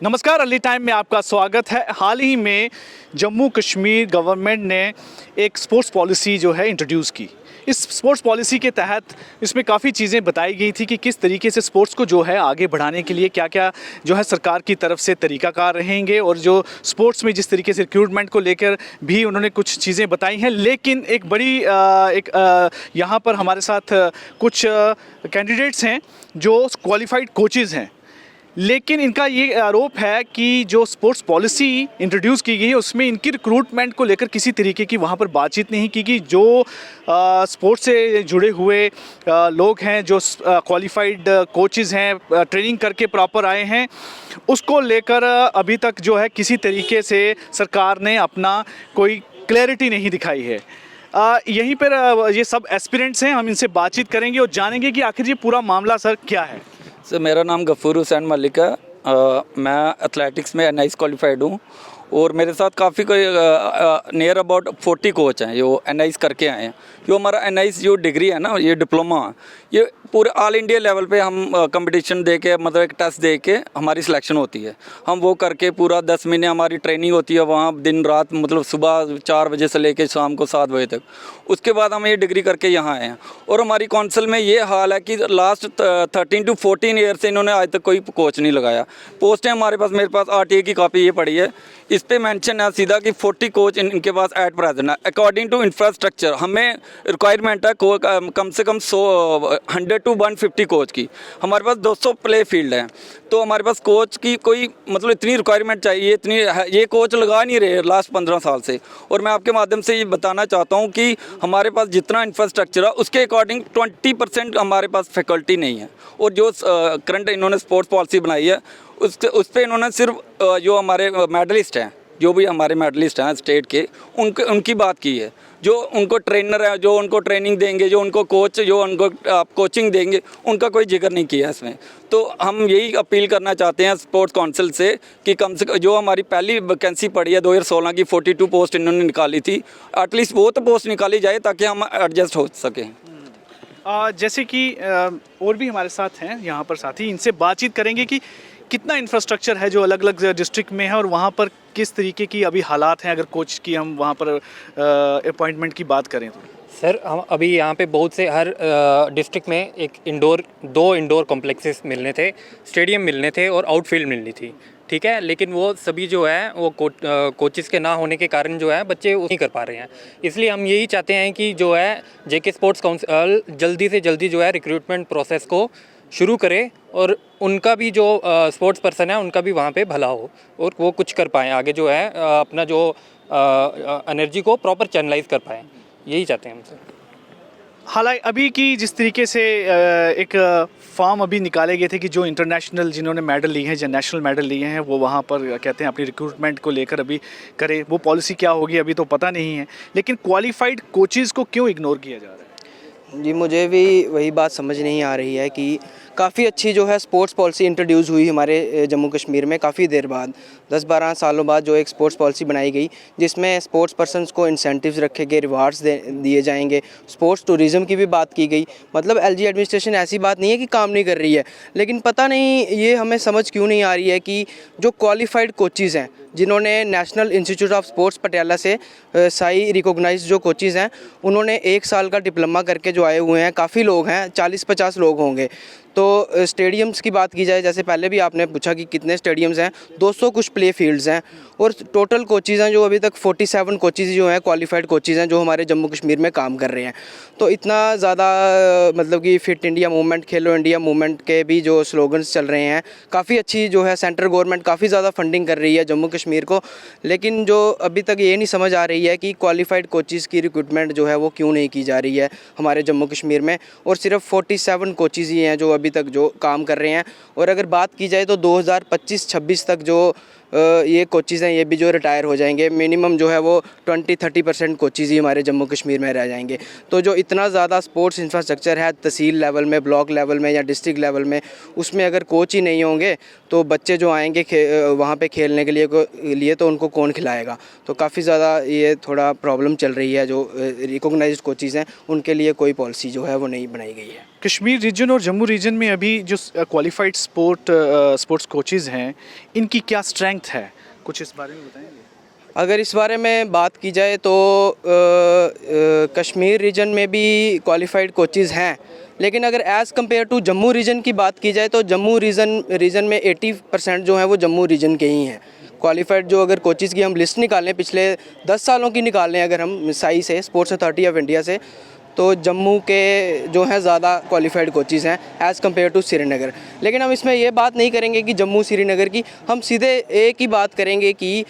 नमस्कार, early time में आपका स्वागत है। हाल ही में जम्मू कश्मीर गवर्नमेंट ने एक स्पोर्ट्स पॉलिसी जो है इंट्रोड्यूस की। इस स्पोर्ट्स पॉलिसी के तहत इसमें काफ़ी चीज़ें बताई गई थी कि किस तरीके से स्पोर्ट्स को जो है आगे बढ़ाने के लिए क्या क्या जो है सरकार की तरफ से तरीक़ाकार रहेंगे, और जो स्पोर्ट्स में जिस तरीके से रिक्रूटमेंट को लेकर भी उन्होंने कुछ चीज़ें बताई हैं। लेकिन एक बड़ी यहाँ पर हमारे साथ कुछ कैंडिडेट्स हैं जो क्वालिफाइड कोचेज़ हैं, लेकिन इनका ये आरोप है कि जो स्पोर्ट्स पॉलिसी इंट्रोड्यूस की गई है उसमें इनकी रिक्रूटमेंट को लेकर किसी तरीके की वहाँ पर बातचीत नहीं की गई। जो स्पोर्ट्स से जुड़े हुए लोग हैं, जो क्वालिफाइड कोचेज़ हैं, ट्रेनिंग करके प्रॉपर आए हैं, उसको लेकर अभी तक जो है किसी तरीके से सरकार ने अपना कोई क्लैरिटी नहीं दिखाई है। यहीं पर ये सब एस्पिरेंट्स हैं, हम इनसे बातचीत करेंगे और जानेंगे कि आखिर ये पूरा मामला सर क्या है। सर, मेरा नाम गफ़ूर हुसैन मलिक है। मैं एथलेटिक्स में NIS क्वालिफाइड हूँ और मेरे साथ काफ़ी कोई नियर अबाउट 40 कोच हैं जो NIS करके आए हैं। जो हमारा NIS जो डिग्री है ना, ये डिप्लोमा, ये पूरे ऑल इंडिया लेवल पे हम कंपटीशन दे के, मतलब एक टेस्ट दे के हमारी सिलेक्शन होती है। हम वो करके पूरा 10 महीने हमारी ट्रेनिंग होती है वहाँ, दिन रात, मतलब सुबह 4 बजे से लेके शाम को 7 बजे तक। उसके बाद हम ये डिग्री करके यहाँ आए हैं। और हमारी काउंसिल में ये हाल है कि लास्ट 13 to 14 ईयर से इन्होंने आज तक कोई कोच नहीं लगाया। पोस्टें हमारे पास, मेरे पास RTA की कॉपी ये पड़ी है, इस पे मेंशन है सीधा कि 40 कोच इनके पास एट प्रेजेंट है। अकॉर्डिंग टू इंफ्रास्ट्रक्चर हमें रिक्वायरमेंट है कम से कम 100 to 150 कोच की। हमारे पास 200 प्ले फील्ड हैं, तो हमारे पास कोच की कोई मतलब इतनी रिक्वायरमेंट चाहिए, इतनी ये कोच लगा नहीं रहे लास्ट 15 साल से। और मैं आपके माध्यम से ये बताना चाहता हूँ कि हमारे पास जितना इंफ्रास्ट्रक्चर है उसके अकॉर्डिंग 20% हमारे पास फैकल्टी नहीं है। और जो करंट इन्होंने स्पोर्ट्स पॉलिसी बनाई है उस पर इन्होंने सिर्फ जो हमारे मेडलिस्ट हैं, जो भी हमारे मेडलिस्ट हैं स्टेट के, उनकी बात की है। जो उनको ट्रेनर है, जो उनको ट्रेनिंग देंगे, जो उनको कोच, जो उनको कोचिंग देंगे, उनका कोई जिक्र नहीं किया इसमें। तो हम यही अपील करना चाहते हैं स्पोर्ट्स काउंसिल से कि कम से कम जो हमारी पहली वैकेंसी पड़ी है 2016 की 42 पोस्ट इन्होंने निकाली थी, एटलीस्ट वो तो पोस्ट निकाली जाए ताकि हम एडजस्ट हो सकें। जैसे कि और भी हमारे साथ हैं यहाँ पर साथी, इनसे बातचीत करेंगे कि कितना इंफ्रास्ट्रक्चर है जो अलग अलग डिस्ट्रिक्ट में है और वहाँ पर किस तरीके की अभी हालात हैं। अगर कोच की हम वहाँ पर अपॉइंटमेंट की बात करें तो सर, हम अभी यहाँ पे बहुत से हर डिस्ट्रिक्ट में दो इंडोर कॉम्प्लेक्सेस मिलने थे, स्टेडियम मिलने थे और आउटफील्ड मिलनी थी, ठीक है। लेकिन वो सभी जो है वो कोचेस के ना होने के कारण जो है बच्चे वो नहीं कर पा रहे हैं। इसलिए हम यही चाहते हैं कि जो है JK स्पोर्ट्स काउंसिल जल्दी से जल्दी जो है रिक्रूटमेंट प्रोसेस को शुरू करे और उनका भी जो स्पोर्ट्स पर्सन है उनका भी वहाँ पे भला हो और वो कुछ कर पाएँ आगे, जो है अपना जो एनर्जी को प्रॉपर चैनलाइज कर पाएँ। यही चाहते हैं हम सर। हालांकि अभी की जिस तरीके से एक फॉर्म अभी निकाले गए थे कि जो इंटरनेशनल जिन्होंने मेडल लिए हैं, जो नेशनल मेडल लिए हैं, वो वहाँ पर कहते हैं अपनी रिक्रूटमेंट को लेकर अभी करें। वो पॉलिसी क्या होगी अभी तो पता नहीं है, लेकिन क्वालिफाइड कोचेज़ को क्यों इग्नोर किया जा रहा है? जी, मुझे भी वही बात समझ नहीं आ रही है कि काफ़ी अच्छी जो है स्पोर्ट्स पॉलिसी इंट्रोड्यूस हुई हमारे जम्मू कश्मीर में काफ़ी देर बाद, 10-12 सालों बाद जो एक स्पोर्ट्स पॉलिसी बनाई गई जिसमें स्पोर्ट्स पर्सनस को इंसेंटिव्स रखे गए, रिवार्ड्स दिए जाएंगे, स्पोर्ट्स टूरिज़्म की भी बात की गई। मतलब LG एडमिनिस्ट्रेशन ऐसी बात नहीं है कि काम नहीं कर रही है, लेकिन पता नहीं ये हमें समझ क्यों नहीं आ रही है कि जो क्वालिफाइड कोचेज़ हैं, जिन्होंने national institute of sports Patiala से साई रिकॉग्नाइज्ड जो कोचेज़ हैं, उन्होंने 1 साल का डिप्लोमा करके जो आए हुए हैं, काफ़ी लोग हैं, 40-50 लोग होंगे। तो स्टेडियम्स की बात की जाए, जैसे पहले भी आपने पूछा कि कितने स्टेडियम्स हैं, 200 कुछ प्ले फील्ड्स हैं और टोटल कोचेज़ हैं जो अभी तक 47 कोचेज़ जो हैं क्वालिफाइड कोचेज़ हैं जो हमारे जम्मू कश्मीर में काम कर रहे हैं। तो इतना ज़्यादा मतलब कि फिट इंडिया मूवमेंट, खेलो इंडिया मूवमेंट के भी जो स्लोगन्स चल रहे हैं, काफ़ी अच्छी जो है सेंट्रल गवर्नमेंट काफ़ी ज़्यादा फंडिंग कर रही है जम्मू कश्मीर को, लेकिन जो अभी तक ये नहीं समझ आ रही है कि क्वालिफाइड कोचेज़ की रिक्रूटमेंट जो है वो क्यों नहीं की जा रही है हमारे जम्मू कश्मीर में। और सिर्फ 47 कोचेज़ ही हैं जो अभी तक जो काम कर रहे हैं। और अगर बात की जाए तो 2025-26 तक जो ये कोचेज़ हैं ये भी जो रिटायर हो जाएंगे, मिनिमम जो है वो 20-30% कोचेज़ ही हमारे जम्मू कश्मीर में रह जाएंगे। तो जो इतना ज़्यादा स्पोर्ट्स इंफ्रास्ट्रक्चर है तहसील लेवल में, ब्लॉक लेवल में या डिस्ट्रिक्ट लेवल में, उसमें अगर कोच ही नहीं होंगे तो बच्चे जो आएंगे वहाँ पे खेलने के लिए तो उनको कौन खिलाएगा। तो काफ़ी ज़्यादा ये थोड़ा प्रॉब्लम चल रही है। जो रिकॉग्नाइज्ड कोचेज़ हैं उनके लिए कोई पॉलिसी जो है वो नहीं बनाई गई है। कश्मीर रीजन और जम्मू रीजन में में अभी जो क्वालिफाइड स्पोर्ट्स कोचेज़ हैं, इनकी क्या स्ट्रेंथ है, कुछ इस बारे में बताएंगे? अगर इस बारे में बात की जाए तो कश्मीर रीजन में भी क्वालिफाइड कोचेज़ हैं, लेकिन अगर as compare to Jammu region की बात की जाए तो जम्मू रीजन में 80% जो है वो जम्मू रीजन के ही हैं क्वालिफाइड। जो अगर कोचेज़ की हम लिस्ट निकालें पिछले 10 सालों की निकालें अगर हम साई से, स्पोर्ट्स अथॉरिटी ऑफ इंडिया से, तो जम्मू के जो हैं ज़्यादा क्वालिफाइड कोचेज़ हैं एज़ कम्पेयर टू श्रीनगर। लेकिन हम इसमें ये बात नहीं करेंगे कि जम्मू श्रीनगर की, हम सीधे एक ही बात करेंगे कि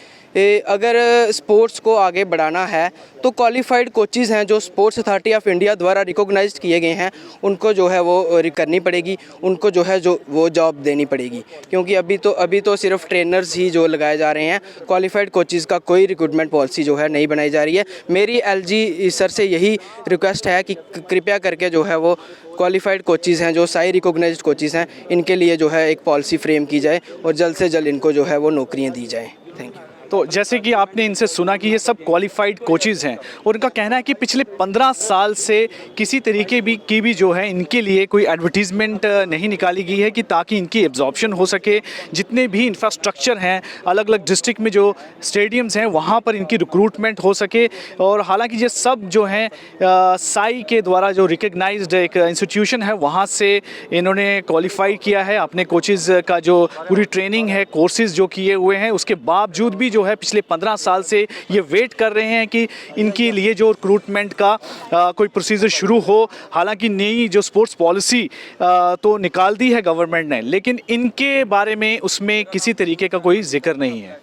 अगर स्पोर्ट्स को आगे बढ़ाना है तो क्वालिफाइड कोचेज़ हैं जो स्पोर्ट्स अथॉरिटी ऑफ इंडिया द्वारा रिकॉग्नाइज्ड किए गए हैं, उनको जो है वो करनी पड़ेगी, उनको जो है जो वो जॉब देनी पड़ेगी। क्योंकि अभी तो सिर्फ ट्रेनर्स ही जो लगाए जा रहे हैं, क्वालिफाइड कोचेज़ का कोई रिक्रूटमेंट पॉलिसी जो है नहीं बनाई जा रही है। मेरी एलजी सर से यही रिक्वेस्ट है कि कृपया करके जो है वो क्वालिफाइड कोचेज़ हैं जो साई रिकॉग्नाइज्ड कोचेज़ हैं, इनके लिए जो है एक पॉलिसी फ्रेम की जाए और जल्द से जल्द इनको जो है वो नौकरियाँ दी जाएँ। Thank you. तो जैसे कि आपने इनसे सुना कि ये सब क्वालिफाइड कोचेज़ हैं और इनका कहना है कि पिछले 15 साल से किसी तरीके की भी जो है इनके लिए कोई एडवर्टीज़मेंट नहीं निकाली गई है कि ताकि इनकी एब्जॉर्प्शन हो सके। जितने भी इंफ्रास्ट्रक्चर हैं, अलग अलग डिस्ट्रिक्ट में जो स्टेडियम्स हैं, वहाँ पर इनकी रिक्रूटमेंट हो सके। और हालांकि ये सब जो हैं साई के द्वारा जो रिकग्नाइज्ड एक इंस्टीट्यूशन है, वहाँ से इन्होंने क्वालिफाई किया है। अपने कोचेज़ का जो पूरी ट्रेनिंग है, कोर्सेज़ जो किए हुए हैं, उसके बावजूद भी जो है पिछले 15 साल से ये वेट कर रहे हैं कि इनके लिए जो रिक्रूटमेंट का कोई प्रोसीजर शुरू हो। हालांकि नई जो स्पोर्ट्स पॉलिसी तो निकाल दी है गवर्नमेंट ने, लेकिन इनके बारे में उसमें किसी तरीके का कोई जिक्र नहीं है।